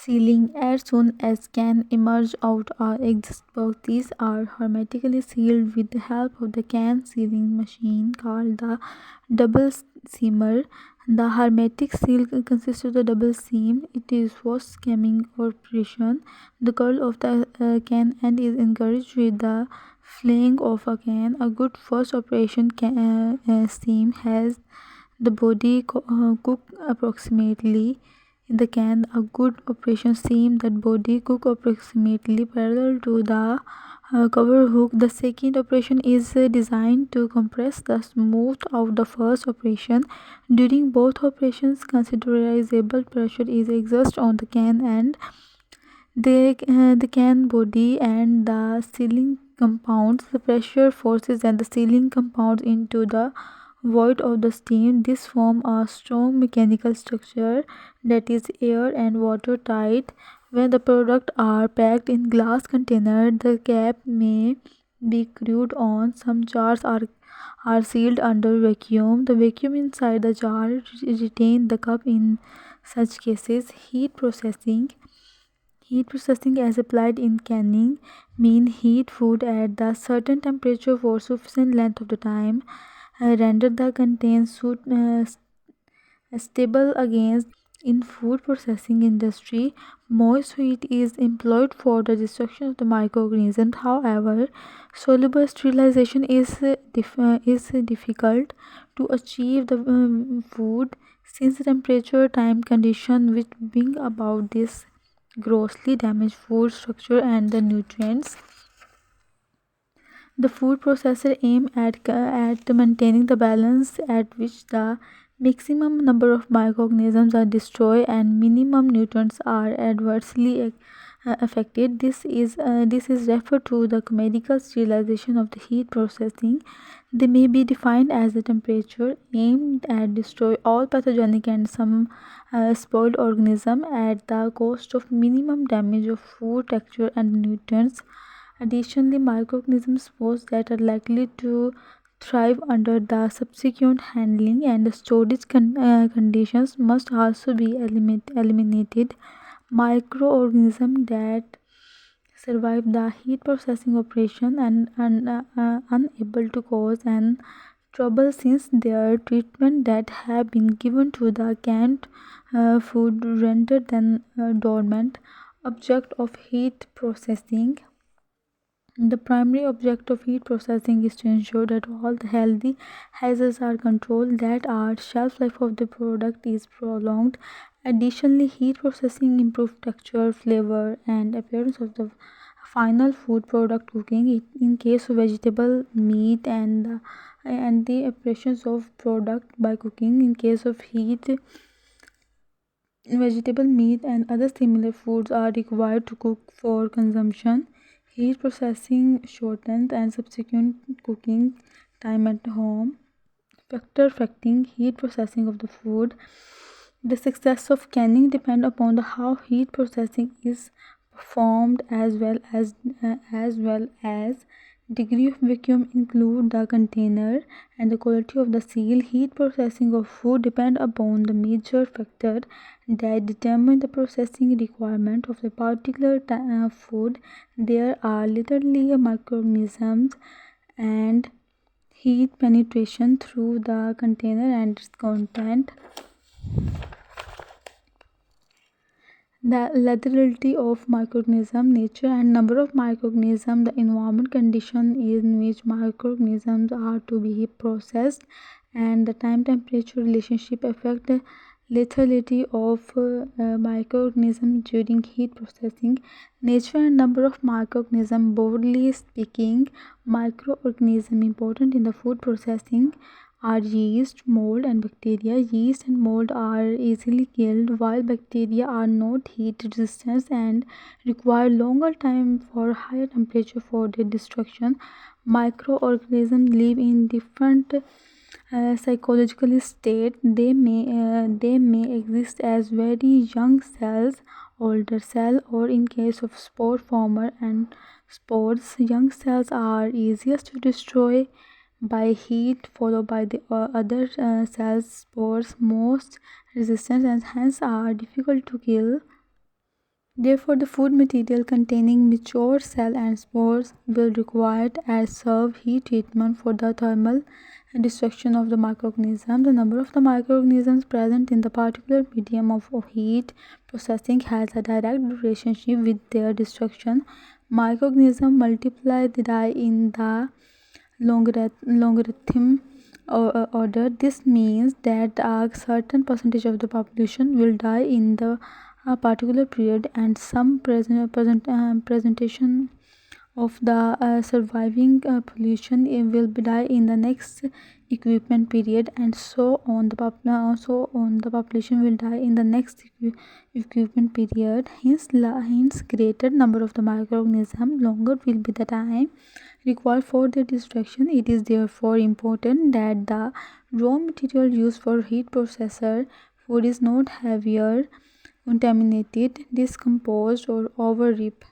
Sealing: as soon as can emerge out or exit box, these are hermetically sealed with the help of the can sealing machine called the double seamer. The hermetic seal consists of the double seam. It is first scamming operation. The curl of the can end is encouraged with the flaying of a can. A good first operation seam has the body cook approximately in the can. A good operation seam that body cook approximately parallel to the cover hook. The second operation is designed to compress the smooth out the first operation. During both operations, considerable pressure is exerted on the can and the can body and the sealing compounds. The pressure forces and the sealing compounds into the void of the steam. This form a strong mechanical structure that is air and water tight. When the products are packed in glass container, the cap may be screwed on. Some jars are sealed under vacuum. The vacuum inside the jar retain the cup. In such cases, heat processing as applied in canning mean heat food at the certain temperature for sufficient length of the time, render the contains stable against. In food processing industry, moist heat is employed for the destruction of the microorganisms. However, soluble sterilization is difficult to achieve the food, since the temperature, time, condition which bring about this grossly damage food structure and the nutrients. The food processor aim at maintaining the balance at which the maximum number of microorganisms are destroyed and minimum nutrients are adversely affected. This is referred to the medical sterilization of the heat processing. They may be defined as the temperature aimed at destroy all pathogenic and some spoiled organism at the cost of minimum damage of food texture and nutrients. Additionally, microorganisms that are likely to thrive under the subsequent handling and storage conditions must also be eliminated. Microorganisms that survive the heat processing operation and unable to cause an trouble since their treatment that have been given to the canned food render them dormant. Object of heat processing: the primary object of heat processing is to ensure that all the healthy hazards are controlled, that our shelf life of the product is prolonged. Additionally, heat processing improves texture, flavor, and appearance of the final food product. Cooking in case of vegetable, meat, and the operations of product by cooking. In case of heat, vegetable, meat, and other similar foods are required to cook for consumption. Heat processing shortens and subsequent cooking time at home. Factor affecting heat processing of the food: the success of canning depend upon the how heat processing is performed, as degree of vacuum include the container and the quality of the seal. Heat processing of food depend upon the major factor that determine the processing requirement of the particular food. There are literally microorganisms and heat penetration through the container and its content. The laterality of microorganism: nature and number of microorganisms, the environment condition in which microorganisms are to be processed, and the time temperature relationship affect the lethality of microorganisms during heat processing. Nature and number of microorganisms: broadly speaking, microorganisms important in the food processing are yeast, mold, and bacteria. Yeast and mold are easily killed, while bacteria are not heat resistant and require longer time for higher temperature for their destruction. Microorganisms live in different psychological state. They may exist as very young cells, older cell, or in case of spore former and spores. Young cells are easiest to destroy by heat, followed by the other cells, spores most resistant and hence are difficult to kill. Therefore, the food material containing mature cell and spores will require adserve heat treatment for the thermal destruction of the microorganism. The number of the microorganisms present in the particular medium of heat processing has a direct relationship with their destruction. Microorganisms multiply the die in the logarithm order. This means that a certain percentage of the population will die in the a particular period, and some presentation of the surviving pollution will be die in the next equipment period, and so on the population will die in the next equipment period. Hence greater number of the microorganism, longer will be the time required for their destruction. It is therefore important that the raw material used for heat processor food is not heavier, contaminated, discomposed, or overripe.